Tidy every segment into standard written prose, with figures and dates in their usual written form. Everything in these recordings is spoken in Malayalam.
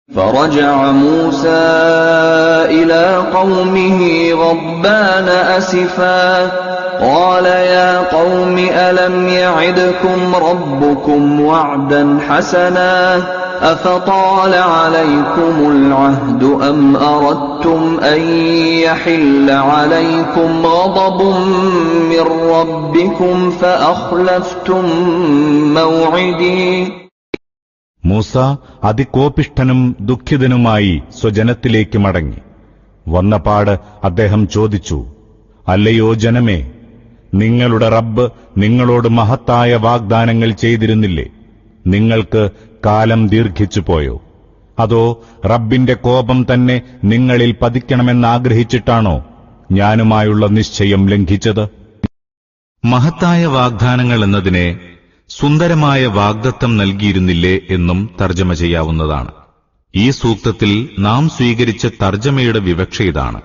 فرجع موسى إلى قومه غضبان أسفا قال يا قوم ألم يعدكم ربكم وعدا حسنا أفطال عليكم العهد أم أردتم أن يحل عليكم غضب من ربكم فأخلفتم موعدي. മൂസ അതികോപിഷ്ഠനും ദുഃഖിതനുമായി സ്വജനത്തിലേക്ക് മടങ്ങി. വന്നപാട് അദ്ദേഹം ചോദിച്ചു, അല്ലയോ ജനമേ, നിങ്ങളുടെ റബ്ബ് നിങ്ങളോട് മഹത്തായ വാഗ്ദാനങ്ങൾ ചെയ്തിരുന്നില്ലേ? നിങ്ങൾക്ക് കാലം ദീർഘിച്ചു പോയോ? അതോ റബ്ബിന്റെ കോപം തന്നെ നിങ്ങളിൽ പതിക്കണമെന്നാഗ്രഹിച്ചിട്ടാണോ ഞാനുമായുള്ള നിശ്ചയം ലംഘിച്ചത്? മഹത്തായ വാഗ്ദാനങ്ങൾ എന്നതിനെ സുന്ദരമായ വാഗ്ദത്തം നൽകിയിരുന്നില്ലേ എന്നും തർജ്ജമ ചെയ്യാവുന്നതാണ്. ഈ സൂക്തത്തിൽ നാം സ്വീകരിച്ച തർജ്ജമയുടെ വിവക്ഷ ഇതാണ്: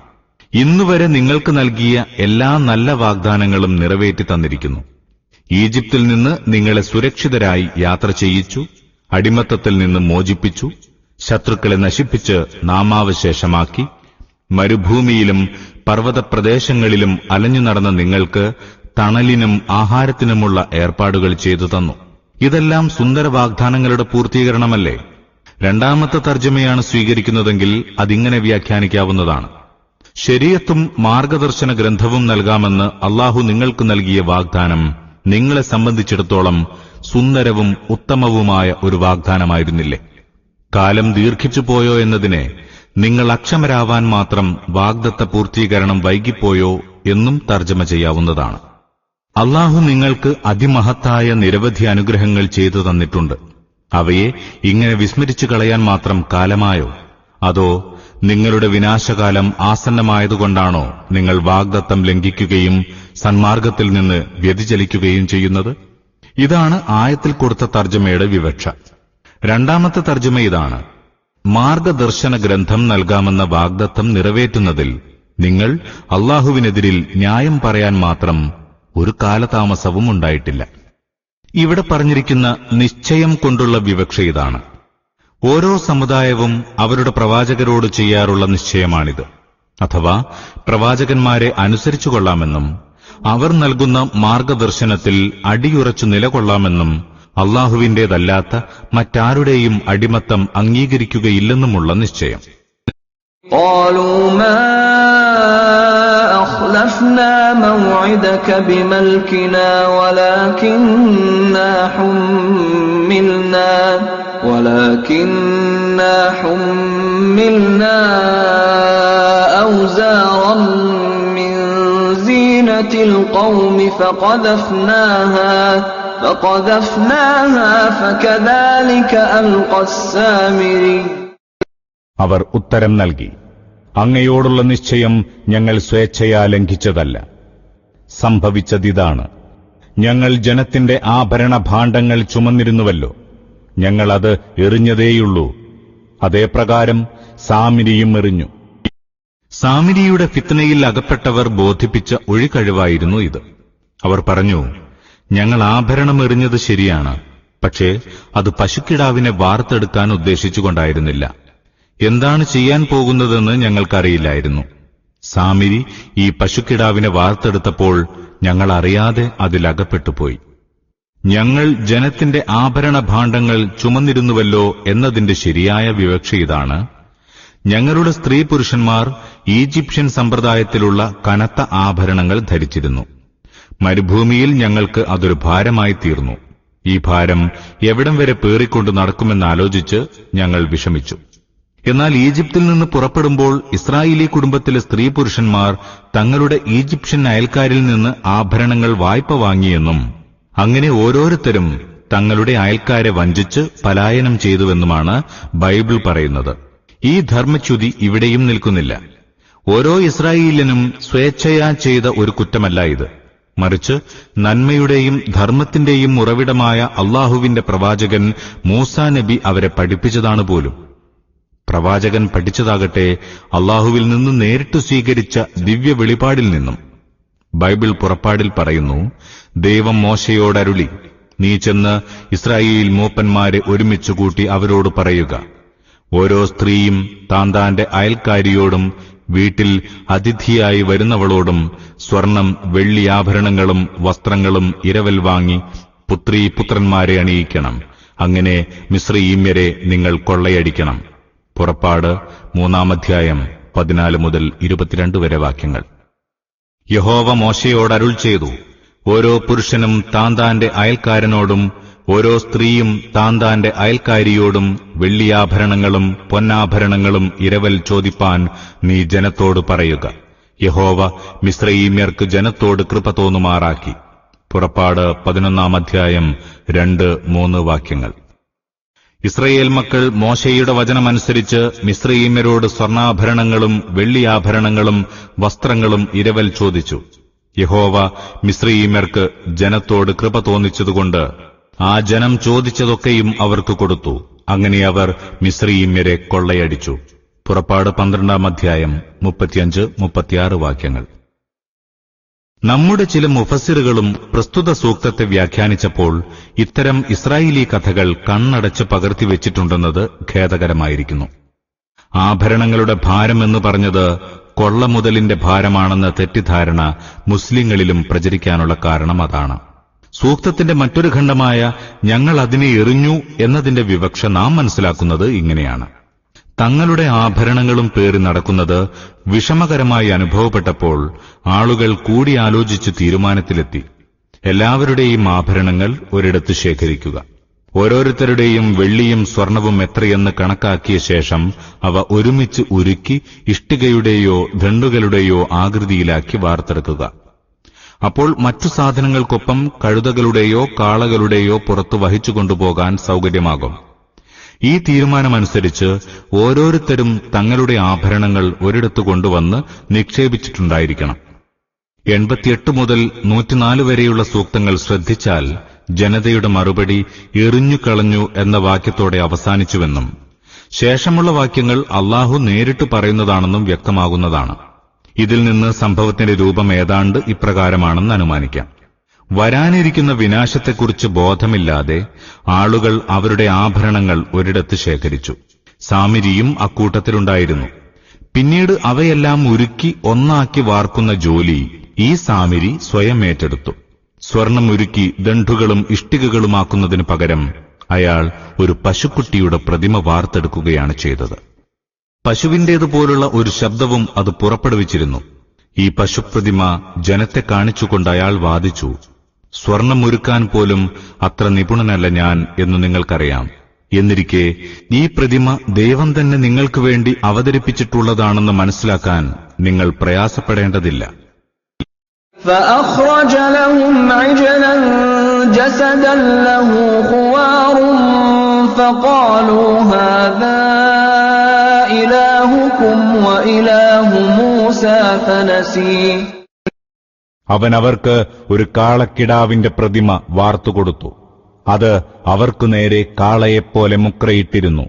ഇന്നുവരെ നിങ്ങൾക്ക് നൽകിയ എല്ലാ നല്ല വാഗ്ദാനങ്ങളും നിറവേറ്റി തന്നിരിക്കുന്നു. ഈജിപ്തിൽ നിന്ന് നിങ്ങളെ സുരക്ഷിതരായി യാത്ര ചെയ്യിച്ചു, അടിമത്തത്തിൽ നിന്ന് മോചിപ്പിച്ചു, ശത്രുക്കളെ നശിപ്പിച്ച് നാമാവശേഷമാക്കി, മരുഭൂമിയിലും പർവ്വതപ്രദേശങ്ങളിലും അലഞ്ഞു നടന്ന നിങ്ങൾക്ക് തണലിനും ആഹാരത്തിനുമുള്ള ഏർപ്പാടുകൾ ചെയ്തു തന്നു. ഇതെല്ലാം സുന്ദര വാഗ്ദാനങ്ങളുടെ പൂർത്തീകരണമല്ലേ? രണ്ടാമത്തെ തർജ്ജമയാണ് സ്വീകരിക്കുന്നതെങ്കിൽ അതിങ്ങനെ വ്യാഖ്യാനിക്കാവുന്നതാണ്: ശരീഅത്തും മാർഗദർശന ഗ്രന്ഥവും നൽകാമെന്ന് അല്ലാഹു നിങ്ങൾക്ക് നൽകിയ വാഗ്ദാനം നിങ്ങളെ സംബന്ധിച്ചിടത്തോളം സുന്ദരവും ഉത്തമവുമായ ഒരു വാഗ്ദാനമായിരുന്നില്ലേ? കാലം ദീർഘിച്ചുപോയോ എന്നതിനെ നിങ്ങൾ അക്ഷമരാവാൻ മാത്രം വാഗ്ദത്ത പൂർത്തീകരണം വൈകിപ്പോയോ എന്നും തർജ്ജമ ചെയ്യാവുന്നതാണ്. അല്ലാഹു നിങ്ങൾക്ക് അതിമഹത്തായ നിരവധി അനുഗ്രഹങ്ങൾ ചെയ്തു തന്നിട്ടുണ്ട്. അവയെ ഇങ്ങനെ വിസ്മരിച്ചു കളയാൻ മാത്രം കാലമായോ? അതോ നിങ്ങളുടെ വിനാശകാലം ആസന്നമായതുകൊണ്ടാണോ നിങ്ങൾ വാഗ്ദത്തം ലംഘിക്കുകയും സന്മാർഗത്തിൽ നിന്ന് വ്യതിചലിക്കുകയും ചെയ്യുന്നത്? ഇതാണ് ആയത്തിൽ കൊടുത്ത തർജ്ജമയുടെ വിവക്ഷ. രണ്ടാമത്തെ തർജ്ജമ ഇതാണ്: മാർഗദർശന ഗ്രന്ഥം നൽകാമെന്ന വാഗ്ദത്തം നിറവേറ്റുന്നതിൽ നിങ്ങൾ അല്ലാഹുവിനെതിരിൽ ന്യായം പറയാൻ മാത്രം ഒരു കാലതാമസവും ഉണ്ടായിട്ടില്ല. ഇവിടെ പറഞ്ഞിരിക്കുന്ന നിശ്ചയം കൊണ്ടുള്ള വിവക്ഷ ഇതാണ്: ഓരോ സമുദായവും അവരുടെ പ്രവാചകരോട് ചെയ്യാറുള്ള നിശ്ചയമാണിത്. അഥവാ പ്രവാചകന്മാരെ അനുസരിച്ചുകൊള്ളാമെന്നും അവർ നൽകുന്ന മാർഗദർശനത്തിൽ അടിയുറച്ചു നിലകൊള്ളാമെന്നും അല്ലാഹുവിന്റേതല്ലാത്ത മറ്റാരുടെയും അടിമത്തം അംഗീകരിക്കുകയില്ലെന്നുമുള്ള നിശ്ചയം. أخلفنا موعدك بملكنا ولكننا حملنا أوزارا من زينة القوم فقذفناها فكذلك ألقى السامري. അവർ ഉത്തരം നൽകി, അങ്ങയോടുള്ള നിശ്ചയം ഞങ്ങൾ സ്വേച്ഛയാ ലംഘിച്ചതല്ല. സംഭവിച്ചതിതാണ്: ഞങ്ങൾ ജനത്തിന്റെ ആഭരണ ഭാണ്ഡങ്ങൾ ചുമന്നിരുന്നുവല്ലോ, ഞങ്ങളത് എറിഞ്ഞതേയുള്ളൂ. അതേപ്രകാരം സാമിരിയും എറിഞ്ഞു. സാമിരിയുടെ ഫിത്നയിൽ അകപ്പെട്ടവർ ബോധിപ്പിച്ച ഒഴികഴിവായിരുന്നു ഇത്. അവർ പറഞ്ഞു, ഞങ്ങൾ ആഭരണം എറിഞ്ഞത് ശരിയാണ്, പക്ഷേ അത് പശുക്കിടാവിനെ വാർത്തെടുക്കാൻ ഉദ്ദേശിച്ചുകൊണ്ടായിരുന്നില്ല. എന്താണ് ചെയ്യാൻ പോകുന്നതെന്ന് ഞങ്ങൾക്കറിയില്ലായിരുന്നു. സാമിരി ഈ പശുക്കിടാവിനെ വാർത്തെടുത്തപ്പോൾ ഞങ്ങൾ അറിയാതെ അതിലകപ്പെട്ടുപോയി. ഞങ്ങൾ ജനത്തിന്റെ ആഭരണ ഭാണ്ഡങ്ങൾ ചുമന്നിരുന്നുവല്ലോ എന്നതിന്റെ ശരിയായ വിവക്ഷ ഇതാണ്: ഞങ്ങളുടെ സ്ത്രീ പുരുഷന്മാർ ഈജിപ്ഷ്യൻ സമ്പ്രദായത്തിലുള്ള കനത്ത ആഭരണങ്ങൾ ധരിച്ചിരുന്നു. മരുഭൂമിയിൽ ഞങ്ങൾക്ക് അതൊരു ഭാരമായി തീർന്നു. ഈ ഭാരം എവിടം വരെ പേറിക്കൊണ്ട് നടക്കുമെന്നാലോചിച്ച് ഞങ്ങൾ വിഷമിച്ചു. എന്നാൽ ഈജിപ്തിൽ നിന്ന് പുറപ്പെടുമ്പോൾ ഇസ്രായേലി കുടുംബത്തിലെ സ്ത്രീ പുരുഷന്മാർ തങ്ങളുടെ ഈജിപ്ഷ്യൻ അയൽക്കാരിൽ നിന്ന് ആഭരണങ്ങൾ വായ്പ വാങ്ങിയെന്നും അങ്ങനെ ഓരോരുത്തരും തങ്ങളുടെ അയൽക്കാരെ വഞ്ചിച്ച് പലായനം ചെയ്തുവെന്നുമാണ് ബൈബിൾ പറയുന്നത്. ഈ ധർമ്മച്യുതി ഇവിടെയും നിൽക്കുന്നില്ല. ഓരോ ഇസ്രായേലിനും സ്വേച്ഛയാ ചെയ്ത ഒരു കുറ്റമല്ല ഇത്, മറിച്ച് നന്മയുടെയും ധർമ്മത്തിന്റെയും ഉറവിടമായ അല്ലാഹുവിന്റെ പ്രവാചകൻ മൂസാ നബി അവരെ പഠിപ്പിച്ചതാണ് പോലും. പ്രവാചകൻ പഠിച്ചതാകട്ടെ അല്ലാഹുവിൽ നിന്ന് നേരിട്ട് സ്വീകരിച്ച ദിവ്യ വെളിപാടിൽ നിന്നും. ബൈബിൾ പുറപ്പാടിൽ പറയുന്നു, ദൈവം മോശയോടരുളി, നീ ചെന്ന് ഇസ്രായേൽ മൂപ്പന്മാരെ ഒരുമിച്ചുകൂട്ടി അവരോട് പറയുക, ഓരോ സ്ത്രീയും താന്താന്റെ അയൽക്കാരിയോടും വീട്ടിൽ അതിഥിയായി വരുന്നവളോടും സ്വർണം, വെള്ളി ആഭരണങ്ങളും വസ്ത്രങ്ങളും ഇരവൽ വാങ്ങി പുത്രീപുത്രന്മാരെ അണിയിക്കണം. അങ്ങനെ മിസ്രയീമ്യരെ നിങ്ങൾ കൊള്ളയടിക്കണം. പുറപ്പാട് 3-ാം 14 മുതൽ 22 വരെ വാക്യങ്ങൾ. യഹോവ മോശയോട് അരുൾ ചെയ്തു, ഓരോ പുരുഷനും താന്താന്റെ അയൽക്കാരനോടും ഓരോ സ്ത്രീയും താന്താന്റെ അയൽക്കാരിയോടും വെള്ളിയാഭരണങ്ങളും പൊന്നാഭരണങ്ങളും ഇരവൽ ചോദിപ്പാൻ നീ ജനത്തോട് പറയുക. യഹോവ മിസ്രയീമ്യർക്ക് ജനത്തോട് കൃപ തോന്നുമാറാക്കി. പുറപ്പാട് 11-ാം 2-3 വാക്യങ്ങൾ. ഇസ്രയേൽ മക്കൾ മോശയുടെ വചനമനുസരിച്ച് മിസ്രയീമ്യരോട് സ്വർണ്ണാഭരണങ്ങളും വെള്ളിയാഭരണങ്ങളും വസ്ത്രങ്ങളും ഇരവൽ ചോദിച്ചു. യഹോവ മിസ്രയീമ്യർക്ക് ജനത്തോട് കൃപ തോന്നിച്ചതുകൊണ്ട് ആ ജനം ചോദിച്ചതൊക്കെയും അവർക്ക് കൊടുത്തു. അങ്ങനെ അവർ മിസ്രയീമ്യരെ കൊള്ളയടിച്ചു. പുറപ്പാട് 12-ാം 35-36 വാക്യങ്ങൾ. നമ്മുടെ ചില മുഫസ്സിറുകളും പ്രസ്തുത സൂക്തത്തെ വ്യാഖ്യാനിച്ചപ്പോൾ ഇത്തരം ഇസ്രായേലി കഥകൾ കണ്ണടച്ച് പകർത്തിവെച്ചിട്ടുണ്ടെന്നത് ഖേദകരമായിരിക്കുന്നു. ആഭരണങ്ങളുടെ ഭാരമെന്ന് പറഞ്ഞത് കൊള്ളമുതലിന്റെ ഭാരമാണെന്ന തെറ്റിദ്ധാരണ മുസ്ലിങ്ങളിലും പ്രചരിക്കാനുള്ള കാരണം അതാണ്. സൂക്തത്തിന്റെ മറ്റൊരു ഖണ്ഡമായ ഞങ്ങൾ അതിനെ എറിഞ്ഞു എന്നതിന്റെ വിവക്ഷ നാം മനസ്സിലാക്കുന്നത് ഇങ്ങനെയാണ്: തങ്ങളുടെ ആഭരണങ്ങളും പേറി നടക്കുന്നത് വിഷമകരമായി അനുഭവപ്പെട്ടപ്പോൾ ആളുകൾ കൂടിയാലോചിച്ച് തീരുമാനത്തിലെത്തി. എല്ലാവരുടെയും ആഭരണങ്ങൾ ഒരിടത്ത് ശേഖരിക്കുക. ഓരോരുത്തരുടെയും വെള്ളിയും സ്വർണവും എത്രയെന്ന് കണക്കാക്കിയ ശേഷം അവ ഒരുമിച്ച് ഉരുക്കി ഇഷ്ടികയുടെയോ ദണ്ഡുകളുടെയോ ആകൃതിയിലാക്കി വാർത്തെടുക്കുക. അപ്പോൾ മറ്റു സാധനങ്ങൾക്കൊപ്പം കഴുതകളുടെയോ കാളകളുടെയോ പുറത്തു വഹിച്ചുകൊണ്ടുപോകാൻ സൗകര്യമാകും. ഈ തീരുമാനമനുസരിച്ച് ഓരോരുത്തരും തങ്ങളുടെ ആഭരണങ്ങൾ ഒരിടത്ത് കൊണ്ടുവന്ന് നിക്ഷേപിച്ചിട്ടുണ്ടായിരിക്കണം. 88 മുതൽ 104 വരെയുള്ള സൂക്തങ്ങൾ ശ്രദ്ധിച്ചാൽ ജനതയുടെ മറുപടി എറിഞ്ഞുകളഞ്ഞു എന്ന വാക്യത്തോടെ അവസാനിച്ചുവെന്നും ശേഷമുള്ള വാക്യങ്ങൾ അല്ലാഹു നേരിട്ട് പറയുന്നതാണെന്നും വ്യക്തമാകുന്നതാണ്. ഇതിൽ നിന്ന് സംഭവത്തിന്റെ രൂപം ഏതാണ്ട് ഇപ്രകാരമാണെന്ന് അനുമാനിക്കാം. വരാനിരിക്കുന്ന വിനാശത്തെക്കുറിച്ച് ബോധമില്ലാതെ ആളുകൾ അവരുടെ ആഭരണങ്ങൾ ഒരിടത്ത് ശേഖരിച്ചു. സാമിരിയും അക്കൂട്ടത്തിലുണ്ടായിരുന്നു. പിന്നീട് അവയെല്ലാം ഉരുക്കി ഒന്നാക്കി വാർക്കുന്ന ജോലി ഈ സാമിരി സ്വയം ഏറ്റെടുത്തു. സ്വർണം ഉരുക്കി ദണ്ഡുകളും ഇഷ്ടികകളുമാക്കുന്നതിനു പകരം അയാൾ ഒരു പശുക്കുട്ടിയുടെ പ്രതിമ വാർത്തെടുക്കുകയാണ് ചെയ്തത്. പശുവിന്റേതുപോലുള്ള ഒരു ശബ്ദവും അത് പുറപ്പെടുവിച്ചിരുന്നു. ഈ പശുപ്രതിമ ജനത്തെ കാണിച്ചുകൊണ്ട് അയാൾ വാദിച്ചു, സ്വർണം ഒരുക്കാൻ പോലും അത്ര നിപുണനല്ല ഞാൻ എന്ന് നിങ്ങൾക്കറിയാം. എന്നിരിക്കെ ഈ പ്രതിമ ദൈവം തന്നെ നിങ്ങൾക്ക് വേണ്ടി അവതരിപ്പിച്ചിട്ടുള്ളതാണെന്ന് മനസ്സിലാക്കാൻ നിങ്ങൾ പ്രയാസപ്പെടേണ്ടതില്ല. فأخرج لهم عجلا جسدا له خوار فقالوا هذا إلهكم وإله موسى فنسي. അവൻ അവർക്ക് ഒരു കാളക്കിടാവിന്റെ പ്രതിമ വാർത്തുകൊടുത്തു. അത് അവർക്കു നേരെ കാളയെപ്പോലെ മുക്രയിട്ടിരുന്നു.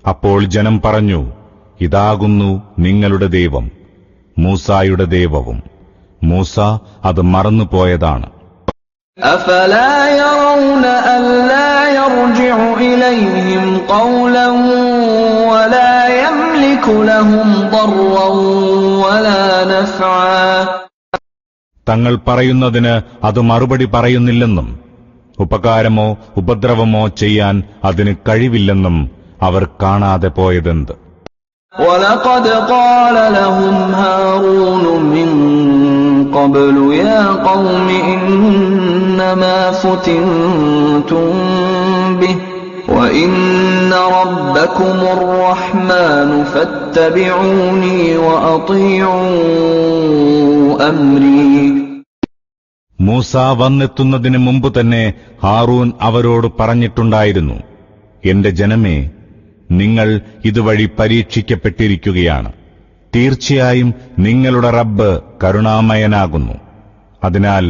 അപ്പോൾ ജനം പറഞ്ഞു, ഇതാകുന്നു നിങ്ങളുടെ ദൈവം, മൂസായുടെ ദൈവവും. മൂസ അത് മറന്നുപോയതാണ്. أفلا يرون ألا يرجع إليهم قولا ولا يملك لهم ضرا ولا نفعا. തങ്ങൾ പറയുന്നതിന് അത് മറുപടി പറയുന്നില്ലെന്നും ഉപകാരമോ ഉപദ്രവമോ ചെയ്യാൻ അതിന് കഴിവില്ലെന്നും അവർ കാണാതെ പോയതെന്ത്? وَلَقَدْ قَالَ لَهُمْ هَارُونُ مِنْ قَبْلُ يَا قَوْمِ إِنَّمَا فُتِنْتُمْ بِهِ وَإِنَّ رَبَّكُمُ الرَّحْمَنُ فَاتَّبِعُونِي وَأَطِيعُوا أَمْرِي. മൂസ വന്നെത്തുന്നതിന് മുമ്പ് തന്നെ ഹാറൂൻ അവരോട് പറഞ്ഞിട്ടുണ്ടായിരുന്നു, എന്റെ ജനമേ, നിങ്ങൾ ഇതുവഴി പരീക്ഷിക്കപ്പെട്ടിരിക്കുകയാണ്. തീർച്ചയായും നിങ്ങളുടെ റബ്ബ് കരുണാമയനാകുന്നു. അതിനാൽ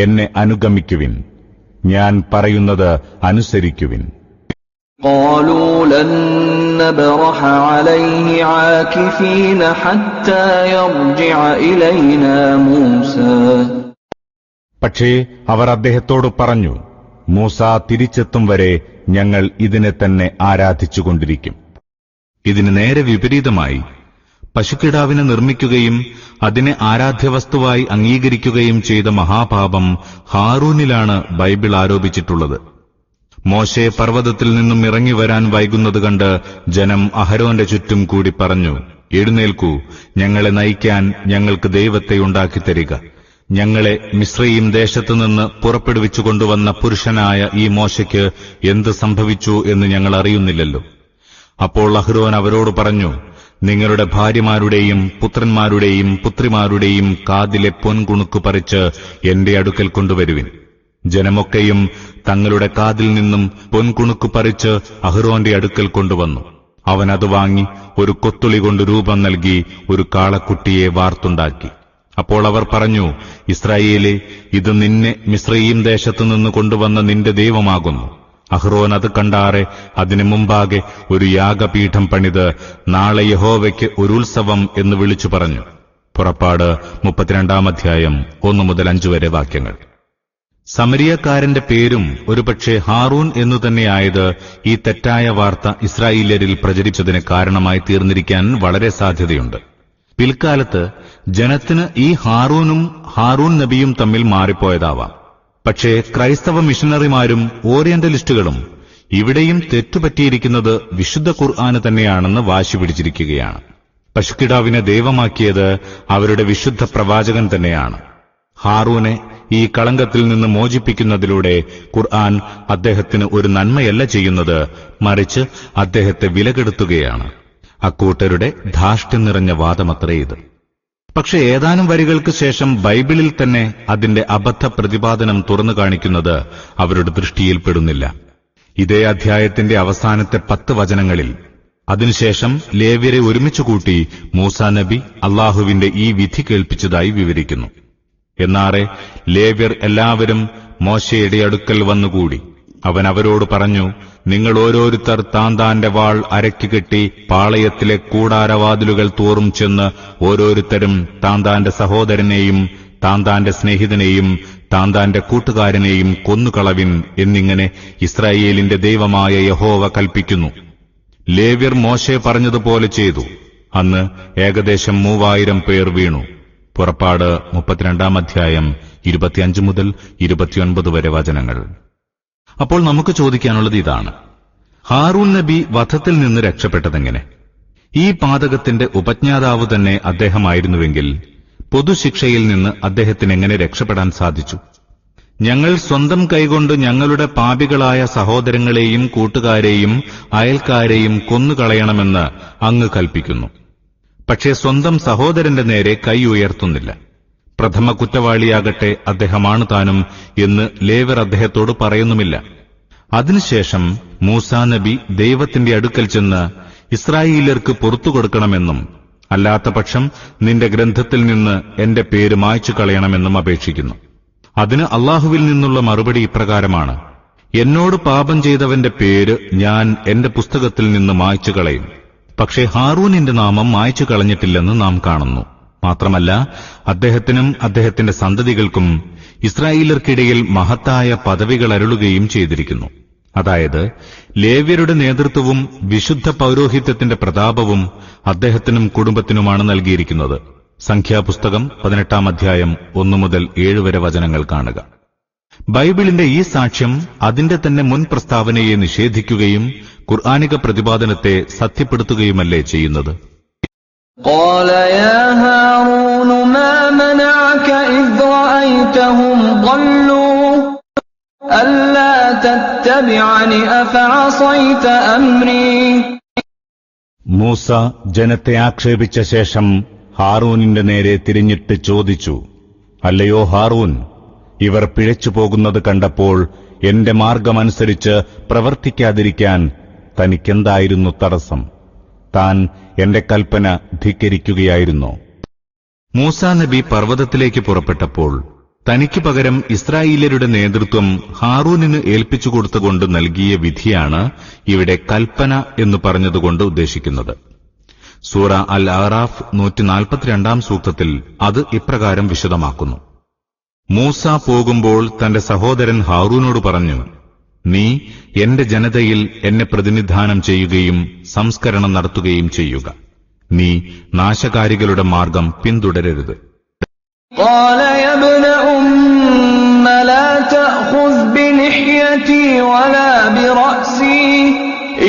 എന്നെ അനുഗമിക്കുവിൻ, ഞാൻ പറയുന്നത് അനുസരിക്കുവിൻ. قالوا لن نبرح عليه عاكفين حتى يرجع إلينا موسى. പക്ഷേ അവർ അദ്ദേഹത്തോട് പറഞ്ഞു, മൂസ തിരിച്ചെത്തും വരെ ഞങ്ങൾ ഇതിനെ തന്നെ ആരാധിച്ചുകൊണ്ടിരിക്കും. ഇതിന് നേരെ വിപരീതമായി പശുക്കിടാവിനെ നിർമ്മിക്കുകയും അതിനെ ആരാധ്യവസ്തുവായി അംഗീകരിക്കുകയും ചെയ്ത മഹാപാപം ഹാറൂനിലാണ് ബൈബിൾ ആരോപിച്ചിട്ടുള്ളത്. മോശെ പർവ്വതത്തിൽ നിന്നും ഇറങ്ങിവരാൻ വൈകുന്നത് കണ്ട് ജനം അഹരോന്റെ ചുറ്റും കൂടി പറഞ്ഞു, എഴുന്നേൽക്കൂ, ഞങ്ങളെ നയിക്കാൻ ഞങ്ങൾക്ക് ദൈവത്തെ ഉണ്ടാക്കിത്തരിക. ഞങ്ങളെ മിസ്രയീം ദേശത്തുനിന്ന് പുറപ്പെടുവിച്ചു കൊണ്ടുവന്ന പുരുഷനായ ഈ മോശയ്ക്ക് എന്ത് സംഭവിച്ചു എന്ന് ഞങ്ങൾ അറിയുന്നില്ലല്ലോ. അപ്പോൾ അഹ്റോൻ അവരോട് പറഞ്ഞു, നിങ്ങളുടെ ഭാര്യമാരുടെയും പുത്രന്മാരുടെയും പുത്രിമാരുടെയും കാതിലെ പൊൻകുണുക്ക് പറിച്ച് എന്റെ അടുക്കൽ കൊണ്ടുവരുവിൻ. ജനമൊക്കെയും തങ്ങളുടെ കാതിൽ നിന്നും പൊൻകുണുക്ക് പറിച്ച് അഹ്റോന്റെ അടുക്കൽ കൊണ്ടുവന്നു. അവൻ അത് വാങ്ങി ഒരു കൊത്തുളി കൊണ്ട് രൂപം നൽകി ഒരു കാളക്കുട്ടിയെ വാർത്തുണ്ടാക്കി. അപ്പോൾ അവർ പറഞ്ഞു, ഇസ്രായേലേ, ഇത് നിന്നെ മിസ്രയീം ദേശത്തുനിന്ന് കൊണ്ടുവന്ന നിന്റെ ദൈവമാകുന്നു. അഹ്റോൻ അത് കണ്ടാറെ അതിനു മുമ്പാകെ ഒരു യാഗപീഠം പണിത് നാളെ യഹോവയ്ക്ക് ഒരു ഉത്സവം എന്ന് വിളിച്ചു പറഞ്ഞു. പുറപ്പാട് 32 അധ്യായം 1 മുതൽ 5 വരെ വാക്യങ്ങൾ. സമരിയക്കാരന്റെ പേരും ഒരുപക്ഷെ ഹാറൂൻ എന്നു തന്നെയായത് ഈ തെറ്റായ വാർത്ത ഇസ്രായേല്യരിൽ പ്രചരിച്ചതിന് കാരണമായി തീർന്നിരിക്കാൻ വളരെ സാധ്യതയുണ്ട്. പിൽക്കാലത്ത് ജനത്തിന് ഈ ഹാറൂനും ഹാറൂൻ നബിയും തമ്മിൽ മാറിപ്പോയതാവാം. പക്ഷേ ക്രൈസ്തവ മിഷണറിമാരും ഓറിയന്റലിസ്റ്റുകളും ഇവിടെയും തെറ്റുപറ്റിയിരിക്കുന്നത് വിശുദ്ധ ഖുർആന് തന്നെയാണെന്ന് വാശി പിടിച്ചിരിക്കുകയാണ്. പശുക്കിടാവിനെ ദൈവമാക്കിയത് അവരുടെ വിശുദ്ധ പ്രവാചകൻ തന്നെയാണ്. ഹാറൂനെ ഈ കളങ്കത്തിൽ നിന്ന് മോചിപ്പിക്കുന്നതിലൂടെ ഖുർആൻ അദ്ദേഹത്തിന് ഒരു നന്മയല്ല ചെയ്യുന്നത്, മറിച്ച് അദ്ദേഹത്തെ വിലകെടുത്തുകയാണ്. അക്കൂട്ടരുടെ ധാർഷ്ട്യം നിറഞ്ഞ വാദമത്രേ ഇത്. പക്ഷെ ഏതാനും വരികൾക്ക് ശേഷം ബൈബിളിൽ തന്നെ അതിന്റെ അബദ്ധ പ്രതിപാദനം തുറന്നു കാണിക്കുന്നത് അവരുടെ ദൃഷ്ടിയിൽപ്പെടുന്നില്ല. ഇതേ അധ്യായത്തിന്റെ അവസാനത്തെ 10 വചനങ്ങളിൽ അതിനുശേഷം ലേവ്യരെ ഒരുമിച്ചുകൂട്ടി മൂസാ നബി അള്ളാഹുവിന്റെ ഈ വിധി കേൾപ്പിച്ചതായി വിവരിക്കുന്നു. എന്നാറെ ലേവ്യർ എല്ലാവരും മോശയുടെ അടുക്കൽ വന്നുകൂടി. അവൻ അവരോട് പറഞ്ഞു, നിങ്ങൾ ഓരോരുത്തർ താന്താന്റെ വാൾ അരയ്ക്ക് കെട്ടി പാളയത്തിലെ കൂടാരവാതിലുകൾ തോറും ചെന്ന് ഓരോരുത്തരും താന്താന്റെ സഹോദരനെയും താന്താന്റെ സ്നേഹിതനെയും താന്താന്റെ കൂട്ടുകാരനെയും കൊന്നുകളവിൻ എന്നിങ്ങനെ ഇസ്രായേലിന്റെ ദൈവമായ യഹോവ കൽപ്പിക്കുന്നു. ലേവ്യർ മോശെ പറഞ്ഞതുപോലെ ചെയ്തു. അന്ന് ഏകദേശം 3000 പേർ വീണു. പുറപ്പാട് 32 അധ്യായം 25 മുതൽ 29 വരെ വചനങ്ങൾ. അപ്പോൾ നമുക്ക് ചോദിക്കാനുള്ളത് ഇതാണ്: ഹാറൂൻ നബി വധത്തിൽ നിന്ന് രക്ഷപ്പെട്ടതെങ്ങനെ? ഈ പാതകത്തിന്റെ ഉപജ്ഞാതാവ് തന്നെ അദ്ദേഹമായിരുന്നുവെങ്കിൽ പൊതുശിക്ഷയിൽ നിന്ന് അദ്ദേഹത്തിന് എങ്ങനെ രക്ഷപ്പെടാൻ സാധിച്ചു? ഞങ്ങൾ സ്വന്തം കൈകൊണ്ട് ഞങ്ങളുടെ പാപികളായ സഹോദരങ്ങളെയും കൂട്ടുകാരെയും അയൽക്കാരെയും കൊന്നുകളയണമെന്ന് അങ്ങ് കൽപ്പിക്കുന്നു. പക്ഷേ സ്വന്തം സഹോദരന്റെ നേരെ കൈ ഉയർത്തുന്നില്ല. പ്രഥമ കുറ്റവാളിയാകട്ടെ അദ്ദേഹമാണ് താനും എന്ന് ലേവ്യർ അദ്ദേഹത്തോട് പറയുന്നുമില്ല. അതിനുശേഷം മൂസാ നബി ദൈവത്തിന്റെ അടുക്കൽ ചെന്ന് ഇസ്രായേല്യർക്ക് പുറത്തു കൊടുക്കണമെന്നും അല്ലാത്ത പക്ഷം നിന്റെ ഗ്രന്ഥത്തിൽ നിന്ന് എന്റെ പേര് മായ്ച്ചു കളയണമെന്നും അപേക്ഷിക്കുന്നു. അതിന് അള്ളാഹുവിൽ നിന്നുള്ള മറുപടി ഇപ്രകാരമാണ്: എന്നോട് പാപം ചെയ്തവന്റെ പേര് ഞാൻ എന്റെ പുസ്തകത്തിൽ നിന്ന് മായ്ച്ചു കളയും. പക്ഷേ ഹാറൂനിന്റെ നാമം മായ്ച്ചു കളഞ്ഞിട്ടില്ലെന്ന് നാം കാണുന്നു. മാത്രമല്ല, അദ്ദേഹത്തിനും അദ്ദേഹത്തിന്റെ സന്തതികൾക്കും ഇസ്രായേലർക്കിടയിൽ മഹത്തായ പദവികൾ അരുളുകയും ചെയ്തിരിക്കുന്നു. അതായത്, ലേവ്യരുടെ നേതൃത്വവും വിശുദ്ധ പൌരോഹിത്യത്തിന്റെ പ്രതാപവും അദ്ദേഹത്തിനും കുടുംബത്തിനുമാണ് നൽകിയിരിക്കുന്നത്. സംഖ്യാപുസ്തകം 18 അധ്യായം 1 മുതൽ 7 വരെ വചനങ്ങൾ കാണുക. ബൈബിളിന്റെ ഈ സാക്ഷ്യം അതിന്റെ തന്നെ മുൻ പ്രസ്താവനയെ നിഷേധിക്കുകയും ഖുർആനിക പ്രതിപാദനത്തെ സത്യപ്പെടുത്തുകയുമല്ലേ ചെയ്യുന്നത്? قال يا هارون ما منعك إذ رأيتهم ضلوا ألا تتبعني أفعصيت أمري. മൂസ ജനത്തെ ആക്ഷേപിച്ച ശേഷം ഹാറൂനിന്റെ നേരെ തിരിഞ്ഞിട്ട് ചോദിച്ചു, അല്ലയോ ഹാറൂൻ, ഇവർ പിഴച്ചു പോകുന്നത് കണ്ടപ്പോൾ എന്റെ മാർഗമനുസരിച്ച് പ്രവർത്തിക്കാതിരിക്കാൻ തനിക്കെന്തായിരുന്നു തടസ്സം? താൻ എന്റെ കൽപ്പന ധിക്കരിക്കുകയായിരുന്നോ? മൂസാ നബി പർവ്വതത്തിലേക്ക് പുറപ്പെട്ടപ്പോൾ തനിക്ക് പകരം ഇസ്രായേല്യരുടെ നേതൃത്വം ഹാറൂനിന് ഏൽപ്പിച്ചുകൊടുത്തുകൊണ്ട് നൽകിയ വിധിയാണ് ഇവിടെ കൽപ്പന എന്ന് പറഞ്ഞതുകൊണ്ട് ഉദ്ദേശിക്കുന്നത്. സൂറ അൽ അറാഫ് 142 സൂക്തത്തിൽ അത് ഇപ്രകാരം വിശദമാക്കുന്നു: മൂസ പോകുമ്പോൾ തന്റെ സഹോദരൻ ഹാറൂനോട് പറഞ്ഞു, നീ എന്റെ ജനതയിൽ എന്നെ പ്രതിനിധാനം ചെയ്യുകയും സംസ്കരണം നടത്തുകയും ചെയ്യുക. നീ നാശകാരികളുടെ മാർഗം പിന്തുടരരുത്. قال يا ابن أم لا تأخذ بلحيتي ولا برأسي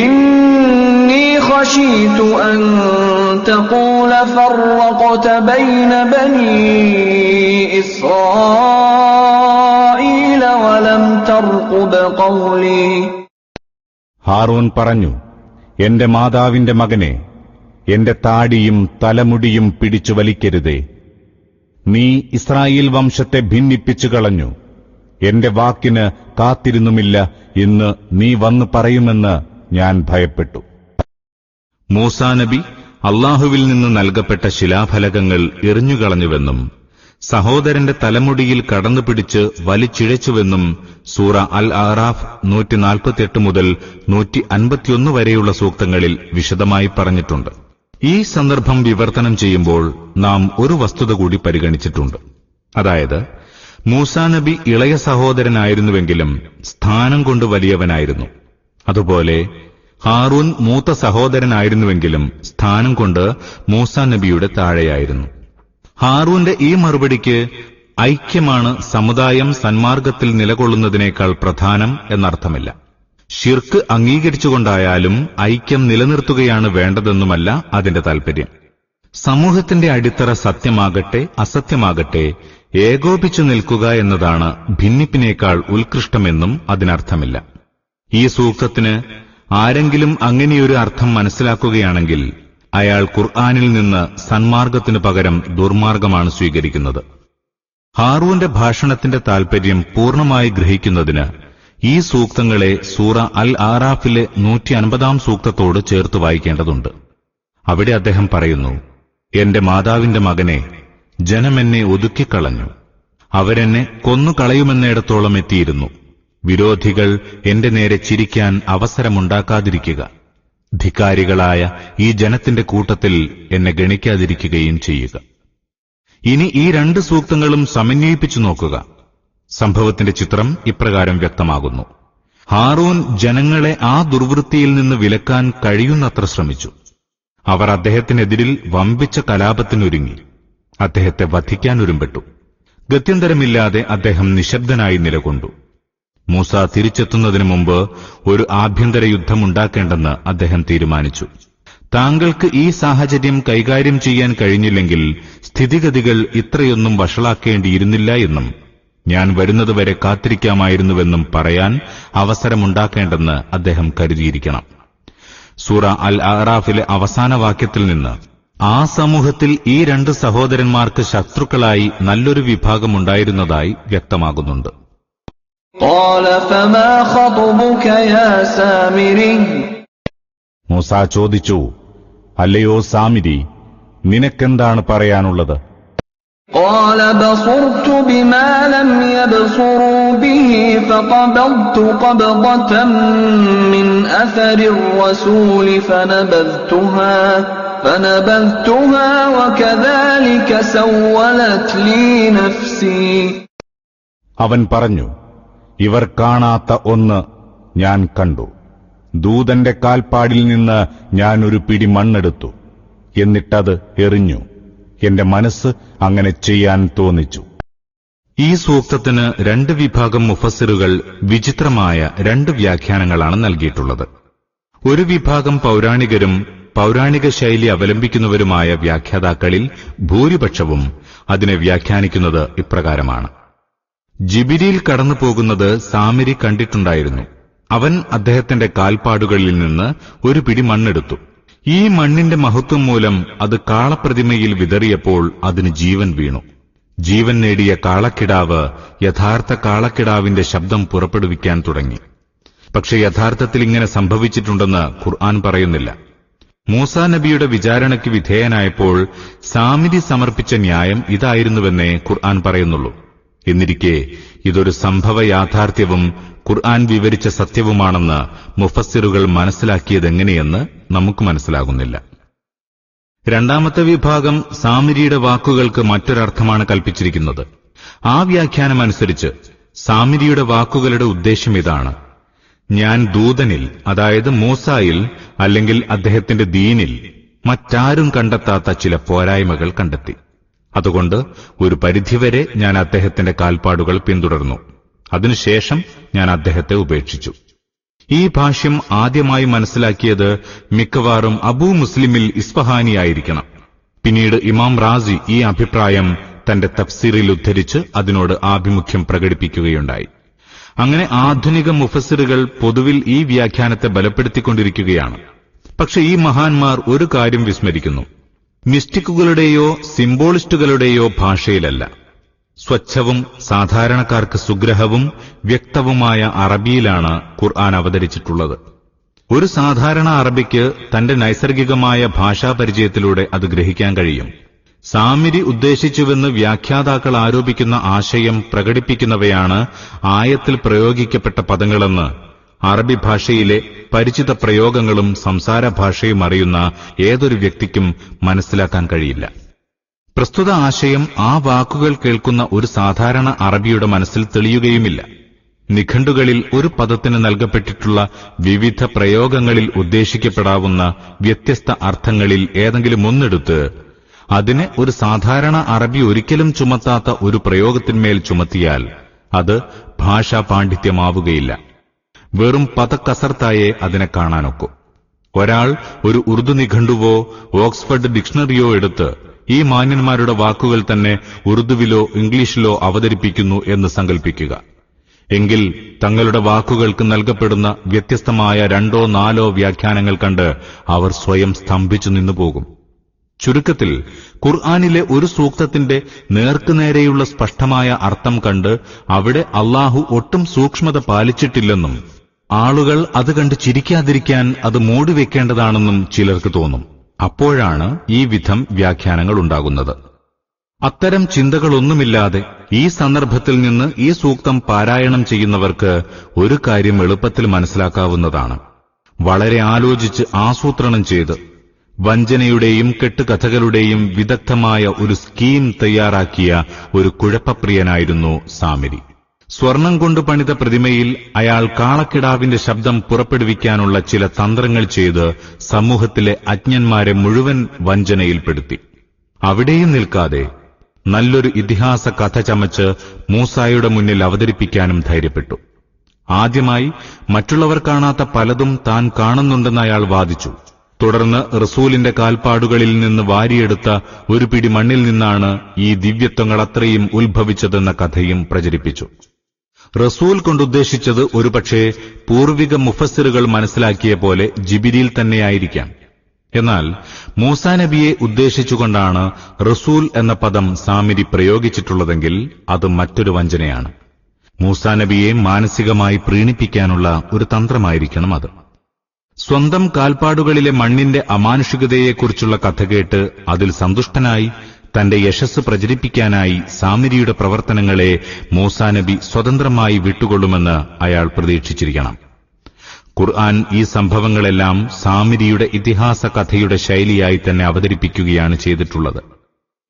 إني خشيت أن تقول فرقت بين بني إسرائيل ولم ترقب قولي. ഹാറൂൻ പറഞ്ഞു, എന്റെ മാതാവിന്റെ മകനെ, എന്റെ താടിയും തലമുടിയും പിടിച്ചു വലിക്കരുതേ. നീ ഇസ്രായേൽ വംശത്തെ ഭിന്നിപ്പിച്ചു കളഞ്ഞു. എന്റെ വാക്കിന് കാത്തിരുന്നുമില്ല എന്ന് നീ വന്നു പറയുമെന്ന് ഞാൻ ഭയപ്പെട്ടു. മൂസാ നബി അല്ലാഹുവിൽ നിന്ന് നൽകപ്പെട്ട ശിലാഫലകങ്ങൾ എറിഞ്ഞുകളഞ്ഞുവെന്നും സഹോദരന്റെ തലമുടിയിൽ കടന്നുപിടിച്ച് വലിച്ചിഴച്ചുവെന്നും സൂറ അൽ ആറാഫ് 148 മുതൽ 151 വരെയുള്ള സൂക്തങ്ങളിൽ വിശദമായി പറഞ്ഞിട്ടുണ്ട്. ഈ സന്ദർഭം വിവർത്തനം ചെയ്യുമ്പോൾ നാം ഒരു വസ്തുത കൂടി പരിഗണിച്ചിട്ടുണ്ട്. അതായത്, മൂസാ നബി ഇളയ സഹോദരനായിരുന്നുവെങ്കിലും സ്ഥാനം കൊണ്ട് വലിയവനായിരുന്നു. അതുപോലെ ഹാറൂൻ മൂത്ത സഹോദരനായിരുന്നുവെങ്കിലും സ്ഥാനം കൊണ്ട് മൂസാ നബിയുടെ താഴെയായിരുന്നു. ഹാറൂന്റെ ഈ മറുപടിക്ക് ഐക്യമാണ് സമുദായം സന്മാർഗത്തിൽ നിലകൊള്ളുന്നതിനേക്കാൾ പ്രധാനം എന്നർത്ഥമില്ല. ശിർക്ക് അംഗീകരിച്ചുകൊണ്ടായാലും ഐക്യം നിലനിർത്തുകയാണ് വേണ്ടതെന്നുമല്ല അതിന്റെ താൽപര്യം. സമൂഹത്തിന്റെ അടിത്തറ സത്യമാകട്ടെ അസത്യമാകട്ടെ ഏകോപിച്ചു നിൽക്കുക എന്നതാണ് ഭിന്നിപ്പിനേക്കാൾ ഉത്കൃഷ്ടമെന്നും അതിനർത്ഥമില്ല. ഈ സൂക്തത്തിന് ആരെങ്കിലും അങ്ങനെയൊരു അർത്ഥം മനസ്സിലാക്കുകയാണെങ്കിൽ അയാൾ ഖുർആനിൽ നിന്ന് സന്മാർഗത്തിനു പകരം ദുർമാർഗമാണ് സ്വീകരിക്കുന്നത്. ഹാറൂന്റെ ഭാഷണത്തിന്റെ താൽപര്യം പൂർണ്ണമായി ഗ്രഹിക്കുന്നതിന് ഈ സൂക്തങ്ങളെ സൂറ അൽ ആറാഫിലെ 150 സൂക്തത്തോട് ചേർത്ത് വായിക്കേണ്ടതുണ്ട്. അവിടെ അദ്ദേഹം പറയുന്നു, എന്റെ മാതാവിന്റെ മകനെ, ജനമെന്നെ ഒതുക്കിക്കളഞ്ഞു. അവരെന്നെ കൊന്നുകളയുമെന്നിടത്തോളം എത്തിയിരുന്നു. വിരോധികൾ എന്റെ നേരെ ചിരിക്കാൻ അവസരമുണ്ടാക്കാതിരിക്കുക. ധിക്കാരികളായ ഈ ജനത്തിന്റെ കൂട്ടത്തിൽ എന്നെ ഗണിക്കാതിരിക്കുകയും ചെയ്യുക. ഇനി ഈ 2 സൂക്തങ്ങളും സമന്വയിപ്പിച്ചു നോക്കുക. സംഭവത്തിന്റെ ചിത്രം ഇപ്രകാരം വ്യക്തമാകുന്നു. ഹാറൂൻ ജനങ്ങളെ ആ ദുർവൃത്തിയിൽ നിന്ന് വിലക്കാൻ കഴിയുന്നത്ര ശ്രമിച്ചു. അവർ അദ്ദേഹത്തിനെതിരിൽ വമ്പിച്ച കലാപത്തിനൊരുങ്ങി. അദ്ദേഹത്തെ വധിക്കാനൊരുമ്പെട്ടു. ഗത്യന്തരമില്ലാതെ അദ്ദേഹം നിശബ്ദനായി നിലകൊണ്ടു. മൂസ തിരിച്ചെത്തുന്നതിനു മുമ്പ് ഒരു ആഭ്യന്തര യുദ്ധമുണ്ടാക്കേണ്ടെന്ന് അദ്ദേഹം തീരുമാനിച്ചു. താങ്കൾക്ക് ഈ സാഹചര്യം കൈകാര്യം ചെയ്യാൻ കഴിഞ്ഞില്ലെങ്കിൽ സ്ഥിതിഗതികൾ ഇത്രയൊന്നും വഷളാക്കേണ്ടിയിരുന്നില്ല എന്നും ഞാൻ വരുന്നതുവരെ കാത്തിരിക്കാമായിരുന്നുവെന്നും പറയാൻ അവസരമുണ്ടാക്കേണ്ടെന്ന് അദ്ദേഹം കരുതിയിരിക്കണം. സൂറ അൽ ആറാഫിലെ അവസാന വാക്യത്തിൽ നിന്ന് ആ സമൂഹത്തിൽ ഈ 2 സഹോദരന്മാർക്ക് ശത്രുക്കളായി നല്ലൊരു വിഭാഗമുണ്ടായിരുന്നതായി വ്യക്തമാകുന്നുണ്ട്. മൂസ ചോദിച്ചു, അല്ലയോ സാമിരി, നിനക്കെന്താണ് പറയാനുള്ളത്? قال بصرت بما لم يبصروا به فقبضت قبضة من أثر الرسول فنبذتها وكذلك سولت لي نفسي. അവൻ പറഞ്ഞു, ഇവർ കാണാത്ത ഒന്ന് ഞാൻ കണ്ടു. ദൂതന്റെ കാൽപ്പാടിൽ നിന്ന് ഞാൻ ഒരു പിടി മണ്ണെടുത്തു, എന്നിട്ടത് എറിഞ്ഞു. എന്റെ മനസ്സ് അങ്ങനെ ചെയ്യാൻ തോന്നിച്ചു. ഈ സൂക്തത്തിന് 2 വിഭാഗം മുഫസ്സിറുകൾ വിചിത്രമായ 2 വ്യാഖ്യാനങ്ങളാണ് നൽകിയിട്ടുള്ളത്. ഒരു വിഭാഗം പൗരാണികരും പൗരാണിക ശൈലി അവലംബിക്കുന്നവരുമായ വ്യാഖ്യാതാക്കളിൽ ഭൂരിപക്ഷവും അതിനെ വ്യാഖ്യാനിക്കുന്നത് ഇപ്രകാരമാണ്. ജിബിരിയിൽ കടന്നു പോകുന്നത് സാമിരി കണ്ടിട്ടുണ്ടായിരുന്നു. അവൻ അദ്ദേഹത്തിന്റെ കാൽപ്പാടുകളിൽ നിന്ന് ഒരു പിടി മണ്ണെടുത്തു. ഈ മണ്ണിന്റെ മഹത്വം മൂലം അത് കാളപ്രതിമയിൽ വിതറിയപ്പോൾ അതിന് ജീവൻ വീണു. ജീവൻ നേടിയ കാളക്കിടാവ് യഥാർത്ഥ കാളക്കിടാവിന്റെ ശബ്ദം പുറപ്പെടുവിക്കാൻ തുടങ്ങി. പക്ഷെ യഥാർത്ഥത്തിൽ ഇങ്ങനെ സംഭവിച്ചിട്ടുണ്ടെന്ന് ഖുർആൻ പറയുന്നില്ല. മൂസാ നബിയുടെ വിചാരണയ്ക്ക് വിധേയനായപ്പോൾ സാമിരി സമർപ്പിച്ച ന്യായം ഇതായിരുന്നുവെന്നേ ഖുർആൻ പറയുന്നുള്ളൂ. എന്നിരിക്കെ ഇതൊരു സംഭവ യാഥാർത്ഥ്യവും ഖുർആൻ വിവരിച്ച സത്യവുമാണെന്ന് മുഫസ്സിറുകൾ മനസ്സിലാക്കിയതെങ്ങനെയെന്ന് നമുക്ക് മനസ്സിലാകുന്നില്ല. 2ാമത്തെ വിഭാഗം സാമിരിയുടെ വാക്കുകൾക്ക് മറ്റൊരർത്ഥമാണ് കൽപ്പിച്ചിരിക്കുന്നത്. ആ വ്യാഖ്യാനമനുസരിച്ച് സാമിരിയുടെ വാക്കുകളുടെ ഉദ്ദേശം ഇതാണ്: ഞാൻ ദൂതനിൽ, അതായത് മൂസായിൽ അല്ലെങ്കിൽ അദ്ദേഹത്തിന്റെ ദീനിൽ മറ്റാരും കണ്ടെത്താത്ത ചില പോരായ്മകൾ കണ്ടെത്തി. അതുകൊണ്ട് ഒരു പരിധിവരെ ഞാൻ അദ്ദേഹത്തിന്റെ കാൽപ്പാടുകൾ പിന്തുടർന്നു. അതിനുശേഷം ഞാൻ അദ്ദേഹത്തെ ഉപേക്ഷിച്ചു. ഈ ഭാഷ്യം ആദ്യമായി മനസ്സിലാക്കിയത് മിക്കവാറും അബൂ മുസ്ലിമിൽ ഇസ്ഫഹാനിയായിരിക്കണം. പിന്നീട് ഇമാം റാസി ഈ അഭിപ്രായം തന്റെ തഫ്സീറിൽ ഉദ്ധരിച്ച് അതിനോട് ആഭിമുഖ്യം പ്രകടിപ്പിക്കുകയുണ്ടായി. അങ്ങനെ ആധുനിക മുഫസ്സിറുകൾ പൊതുവിൽ ഈ വ്യാഖ്യാനത്തെ ബലപ്പെടുത്തിക്കൊണ്ടിരിക്കുകയാണ്. പക്ഷെ ഈ മഹാന്മാർ ഒരു കാര്യം വിസ്മരിക്കുന്നു. മിസ്റ്റിക്കുകളുടെയോ സിംബോളിസ്റ്റുകളുടെയോ ഭാഷയിലല്ല, സ്വച്ഛവും സാധാരണക്കാർക്ക് സുഗ്രഹവും വ്യക്തവുമായ അറബിയിലാണ് ഖുർആൻ അവതരിച്ചിട്ടുള്ളത്. ഒരു സാധാരണ അറബിക്ക് തന്റെ നൈസർഗികമായ ഭാഷാപരിചയത്തിലൂടെ അത് ഗ്രഹിക്കാൻ കഴിയും. സാമിരി ഉദ്ദേശിച്ചുവെന്ന് വ്യാഖ്യാതാക്കൾ ആരോപിക്കുന്ന ആശയം പ്രകടിപ്പിക്കുന്നവയാണ് ആയത്തിൽ പ്രയോഗിക്കപ്പെട്ട പദങ്ങളെന്ന് അറബി ഭാഷയിലെ പരിചിത പ്രയോഗങ്ങളും സംസാര ഭാഷയും അറിയുന്ന ഏതൊരു വ്യക്തിക്കും മനസ്സിലാക്കാൻ കഴിയില്ല. പ്രസ്തുത ആശയം ആ വാക്കുകൾ കേൾക്കുന്ന ഒരു സാധാരണ അറബിയുടെ മനസ്സിൽ തെളിയുകയുമില്ല. നിഘണ്ടുകളിൽ ഒരു പദത്തിന് നൽകപ്പെട്ടിട്ടുള്ള വിവിധ പ്രയോഗങ്ങളിൽ ഉദ്ദേശിക്കപ്പെടാവുന്ന വ്യത്യസ്ത അർത്ഥങ്ങളിൽ ഏതെങ്കിലും ഒന്നെടുത്ത് അതിനെ ഒരു സാധാരണ അറബി ഒരിക്കലും ചുമത്താത്ത ഒരു പ്രയോഗത്തിന്മേൽ ചുമത്തിയാൽ അത് ഭാഷാ പാണ്ഡിത്യമാവുകയില്ല. വെറും പദക്കസർത്തായേ അതിനെ കാണാനൊക്കൂ. ഒരാൾ ഒരു ഉറുദു നിഘണ്ടുവോ ഓക്സ്ഫർഡ് ഡിക്ഷണറിയോ എടുത്ത് ഈ മാന്യന്മാരുടെ വാക്കുകൾ തന്നെ ഉറുദുവിലോ ഇംഗ്ലീഷിലോ അവതരിപ്പിക്കുന്നു എന്ന് സങ്കൽപ്പിക്കുക. എങ്കിൽ തങ്ങളുടെ വാക്കുകൾക്ക് നൽകപ്പെടുന്ന വ്യത്യസ്തമായ 2 or 4 വ്യാഖ്യാനങ്ങൾ കണ്ട് അവർ സ്വയം സ്തംഭിച്ചു നിന്നുപോകും. ചുരുക്കത്തിൽ ഖുർആനിലെ ഒരു സൂക്തത്തിന്റെ നേർക്കുനേരെയുള്ള സ്പഷ്ടമായ അർത്ഥം കണ്ട് അവിടെ അല്ലാഹു ഒട്ടും സൂക്ഷ്മത പാലിച്ചിട്ടില്ലെന്നും ആളുകൾ അത് കണ്ട് ചിരിക്കാതിരിക്കാൻ അത് മൂടിവെക്കേണ്ടതാണെന്നും ചിലർക്ക് തോന്നും. അപ്പോഴാണ് ഈ വിധം വ്യാഖ്യാനങ്ങൾ ഉണ്ടാകുന്നത്. അത്തരം ചിന്തകളൊന്നുമില്ലാതെ ഈ സന്ദർഭത്തിൽ നിന്ന് ഈ സൂക്തം പാരായണം ചെയ്യുന്നവർക്ക് ഒരു കാര്യം എളുപ്പത്തിൽ മനസ്സിലാക്കാവുന്നതാണ്. വളരെ ആലോചിച്ച് ആസൂത്രണം ചെയ്ത് വഞ്ചനയുടെയും കെട്ടുകഥകളുടെയും വിദഗ്ധമായ ഒരു സ്കീം തയ്യാറാക്കിയ ഒരു കുഴപ്പപ്രിയനായിരുന്നു സാമിരി. സ്വർണം കൊണ്ട് പണിത പ്രതിമയിൽ അയാൾ കാളക്കിടാവിന്റെ ശബ്ദം പുറപ്പെടുവിക്കാനുള്ള ചില തന്ത്രങ്ങൾ ചെയ്ത് സമൂഹത്തിലെ അജ്ഞന്മാരെ മുഴുവൻ വഞ്ചനയിൽപ്പെടുത്തി. അവിടെയും നിൽക്കാതെ നല്ലൊരു ഇതിഹാസ കഥ ചമച്ച് മൂസായുടെ മുന്നിൽ അവതരിപ്പിക്കാനും ധൈര്യപ്പെട്ടു. ആദ്യമായി മറ്റുള്ളവർ കാണാത്ത പലതും താൻ കാണുന്നുണ്ടെന്ന് അയാൾ വാദിച്ചു. തുടർന്ന് റസൂലിന്റെ കാൽപ്പാടുകളിൽ നിന്ന് വാരിയെടുത്ത ഒരു പിടി മണ്ണിൽ നിന്നാണ് ഈ ദിവ്യത്വങ്ങൾ അത്രയും ഉത്ഭവിച്ചതെന്ന കഥയും പ്രചരിപ്പിച്ചു. റസൂൽ കൊണ്ടുദ്ദേശിച്ചത് ഒരുപക്ഷേ പൂർവിക മുഫസ്സിറുകൾ മനസ്സിലാക്കിയ പോലെ ജിബിരിൽ തന്നെയായിരിക്കാം. എന്നാൽ മൂസാ നബിയെ ഉദ്ദേശിച്ചുകൊണ്ടാണ് റസൂൽ എന്ന പദം സാമിരി പ്രയോഗിച്ചിട്ടുള്ളതെങ്കിൽ അത് മറ്റൊരു വഞ്ചനയാണ്. മൂസാ നബിയെ മാനസികമായി പ്രീണിപ്പിക്കാനുള്ള ഒരു തന്ത്രമായിരിക്കണം അത്. സ്വന്തം കാൽപ്പാടുകളിലെ മണ്ണിന്റെ അമാനുഷികതയെക്കുറിച്ചുള്ള കഥ കേട്ട് അതിൽ സന്തുഷ്ടനായി തന്റെ യശസ്സ് പ്രചരിപ്പിക്കാനായി സാമിരിയുടെ പ്രവർത്തനങ്ങളെ മൂസാ നബി സ്വതന്ത്രമായി വിട്ടുകൊള്ളുമെന്ന് അയാൾ പ്രതീക്ഷിച്ചിരിക്കണം. ഖുർആൻ ഈ സംഭവങ്ങളെല്ലാം സാമിരിയുടെ ഇതിഹാസ കഥയുടെ ശൈലിയായി തന്നെ അവതരിപ്പിക്കുകയാണ് ചെയ്തിട്ടുള്ളത്.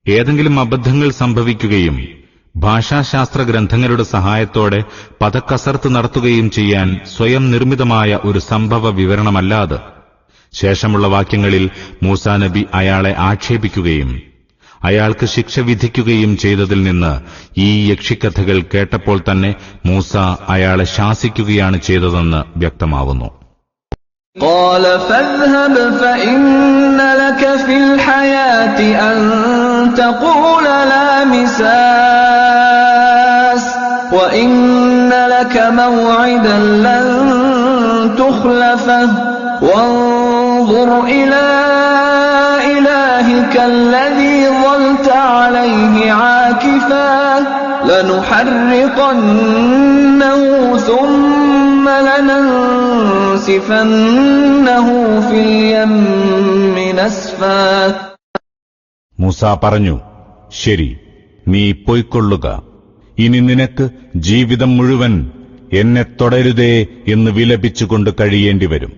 ഏതെങ്കിലും അബദ്ധങ്ങൾ സംഭവിക്കുകയും ഭാഷാശാസ്ത്ര ഗ്രന്ഥങ്ങളുടെ സഹായത്തോടെ പദക്കസർത്ത് നടത്തുകയും ചെയ്യാൻ സ്വയം നിർമ്മിതമായ ഒരു സംഭവ വിവരണമല്ലാതെ ശേഷമുള്ള വാക്യങ്ങളിൽ മൂസാ നബി അയാളെ ആക്ഷേപിക്കുകയും അയാൾക്ക് ശിക്ഷ വിധിക്കുകയും ചെയ്തതിൽ നിന്ന് ഈ യക്ഷിക്കഥകൾ കേട്ടപ്പോൾ തന്നെ മൂസ അയാളെ ശാസിക്കുകയാണ് ചെയ്തതെന്ന് വ്യക്തമാവുന്നു. قال فاذهب فإن لك في الحياة أن تقول لا مساس وإن لك موعدا لن تخلفه وانظر إلى إلهك الذي ظلت عليه عاكفا لنحرقنه ثم لننسفنه في اليم نسفا. മൂസ പറഞ്ഞു, ശരി, നീ പൊയ്ക്കൊള്ളുക. ഇനി നിനക്ക് ജീവിതം മുഴുവൻ എന്നെ തുടരുതേ എന്ന് വിലപിച്ചുകൊണ്ട് കഴിയേണ്ടിവരും.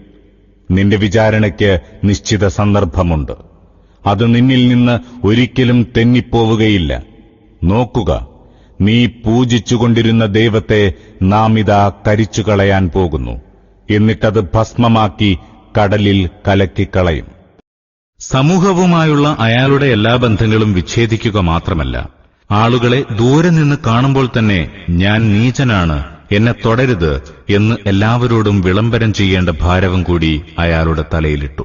നിന്റെ വിചാരണയ്ക്ക് നിശ്ചിത സന്ദർഭമുണ്ട്. അത് നിന്നിൽ നിന്ന് ഒരിക്കലും തെന്നിപ്പോവുകയില്ല. നോക്കുക, നീ പൂജിച്ചുകൊണ്ടിരുന്ന ദൈവത്തെ നാം ഇതാ കരിച്ചുകളയാൻ പോകുന്നു. എന്നിട്ടത് ഭസ്മമാക്കി കടലിൽ കലക്കിക്കളയും. സമൂഹവുമായുള്ള അയാളുടെ എല്ലാ ബന്ധങ്ങളും വിച്ഛേദിക്കുക മാത്രമല്ല, ആളുകളെ ദൂരെ നിന്ന് കാണുമ്പോൾ തന്നെ ഞാൻ നീചനാണ്, എന്നെ തൊടരുത് എന്ന് എല്ലാവരോടും വിളംബരം ചെയ്യേണ്ട ഭാരവും കൂടി അയാളുടെ തലയിലിട്ടു.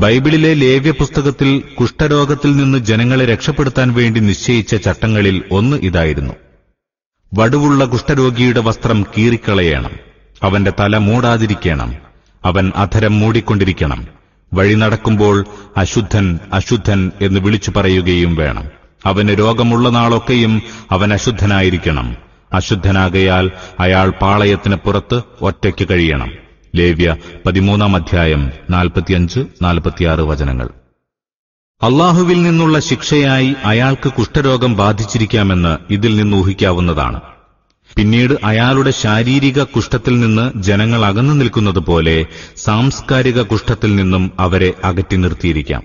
ബൈബിളിലെ ലേവ്യ പുസ്തകത്തിൽ കുഷ്ഠരോഗത്തിൽ നിന്ന് ജനങ്ങളെ രക്ഷപ്പെടുത്താൻ വേണ്ടി നിശ്ചയിച്ച ചട്ടങ്ങളിൽ ഒന്ന് ഇതായിരുന്നു: വടുവുള്ള കുഷ്ഠരോഗിയുടെ വസ്ത്രം കീറിക്കളയണം, അവന്റെ തല മൂടാതിരിക്കണം, അവൻ അധരം മൂടിക്കൊണ്ടിരിക്കണം, വഴി നടക്കുമ്പോൾ അശുദ്ധൻ അശുദ്ധൻ എന്ന് വിളിച്ചു പറയുകയും വേണം. അവന് രോഗമുള്ള നാളൊക്കെയും അവൻ അശുദ്ധനായിരിക്കണം. അശുദ്ധനാകയാൽ അയാൾ പാളയത്തിന് പുറത്ത് ഒറ്റയ്ക്ക് കഴിയണം. ലേവ്യ 13-ാം അധ്യായം 45-46 വചനങ്ങൾ. അല്ലാഹുവിൽ നിന്നുള്ള ശിക്ഷയായി അയാൾക്ക് കുഷ്ഠരോഗം ബാധിച്ചിരിക്കാമെന്ന് ഇതിൽ നിന്ന് ഊഹിക്കാവുന്നതാണ്. പിന്നീട് അയാളുടെ ശാരീരിക കുഷ്ഠത്തിൽ നിന്ന് ജനങ്ങൾ അകന്നു നിൽക്കുന്നതുപോലെ സാംസ്കാരിക കുഷ്ഠത്തിൽ നിന്നും അവരെ അകറ്റി നിർത്തിയിരിക്കാം.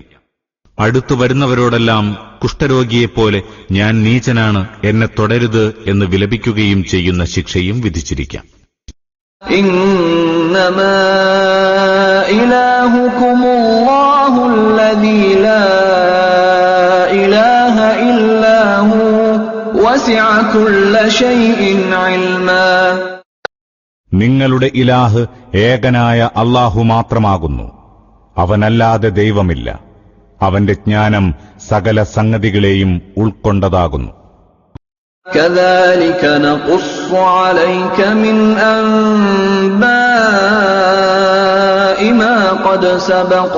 അടുത്തു വരുന്നവരോടെല്ലാം കുഷ്ഠരോഗിയെപ്പോലെ ഞാൻ നീചനാണ്, എന്നെ തൊടരുത് എന്ന് വിലപിക്കുകയും ചെയ്യുന്ന ശിക്ഷയും വിധിച്ചിരിക്കാം. ഇന്നമാ ഇലാഹുകുമുല്ലാഹുല്ലദീ ലാ ഇലാഹ ഇല്ലാഹു വസിഅ കുല്ല ശൈഇൻ ഇൽമാ. നിങ്ങളുടെ ഇലാഹ് ഏകനായ അല്ലാഹു മാത്രമാകുന്നു. അവനല്ലാതെ ദൈവമില്ല. അവന്റെ ജ്ഞാനം സകല സംഗതികളെയും ഉൾക്കൊണ്ടതാകുന്നു. كذلك نقص عليك من أنباء ما قد سبق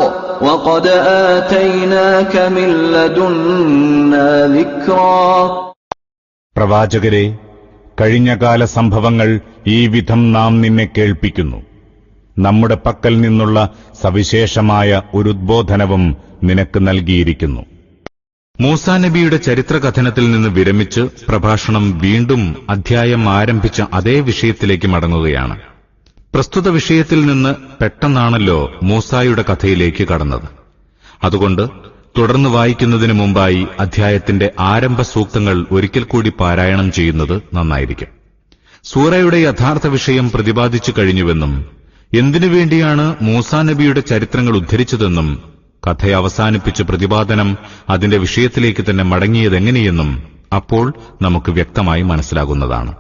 وقد آتيناك من لدنا ذكرا. പ്രവാചകരെ, കഴിഞ്ഞകാല സംഭവങ്ങൾ ഈ വിധം നാം നിന്നെ കേൾപ്പിക്കുന്നു. നമ്മുടെ പക്കൽ നിന്നുള്ള സവിശേഷമായ ഒരു ഉദ്ബോധനവും നിനക്ക് നൽകിയിരിക്കുന്നു. മൂസാ നബിയുടെ ചരിത്രകഥനത്തിൽ നിന്ന് വിരമിച്ച് പ്രഭാഷണം വീണ്ടും അധ്യായം ആരംഭിച്ച അതേ വിഷയത്തിലേക്ക് മടങ്ങുകയാണ്. പ്രസ്തുത വിഷയത്തിൽ നിന്ന് പെട്ടെന്നാണല്ലോ മൂസായുടെ കഥയിലേക്ക് കടന്നത്. അതുകൊണ്ട് തുടർന്ന് വായിക്കുന്നതിന് മുമ്പായി അധ്യായത്തിന്റെ ആരംഭ സൂക്തങ്ങൾ ഒരിക്കൽ കൂടി പാരായണം ചെയ്യുന്നത് നന്നായിരിക്കും. സൂറയുടെ യഥാർത്ഥ വിഷയം പ്രതിപാദിച്ചു കഴിഞ്ഞുവെന്നും എന്തിനുവേണ്ടിയാണ് മൂസാ നബിയുടെ ചരിത്രങ്ങൾ ഉദ്ധരിച്ചതെന്നും കഥയെ അവസാനിപ്പിച്ച് പ്രതിപാദനം അതിന്റെ വിഷയത്തിലേക്ക് തന്നെ മടങ്ങിയതെങ്ങനെയെന്നും അപ്പോൾ നമുക്ക് വ്യക്തമായി മനസ്സിലാകുന്നതാണ്.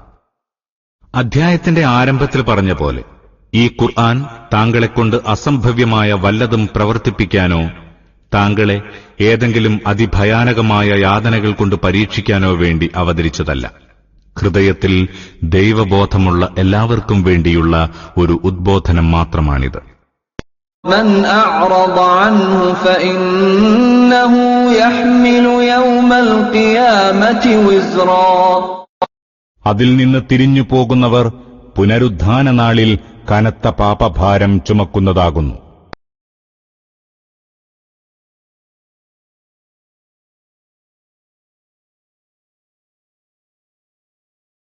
അധ്യായത്തിന്റെ ആരംഭത്തിൽ പറഞ്ഞ പോലെ ഈ ഖുർആൻ താങ്കളെക്കൊണ്ട് അസംഭവ്യമായ വല്ലതും പ്രവർത്തിപ്പിക്കാനോ താങ്കളെ ഏതെങ്കിലും അതിഭയാനകമായ യാതനകൾ കൊണ്ട് പരീക്ഷിക്കാനോ വേണ്ടി അവതരിച്ചതല്ല. ഹൃദയത്തിൽ ദൈവബോധമുള്ള എല്ലാവർക്കും വേണ്ടിയുള്ള ഒരു ഉദ്ബോധനം മാത്രമാണിത്. من أعرض عنه فإنه يحمل يوم القيامة وزرا. അതിൽ നിന്ന് തിരിഞ്ഞു പോകുന്നവർ പുനരുദ്ധാന നാളിൽ കനത്ത പാപഭാരം ചുമക്കുന്നതാകുന്നു.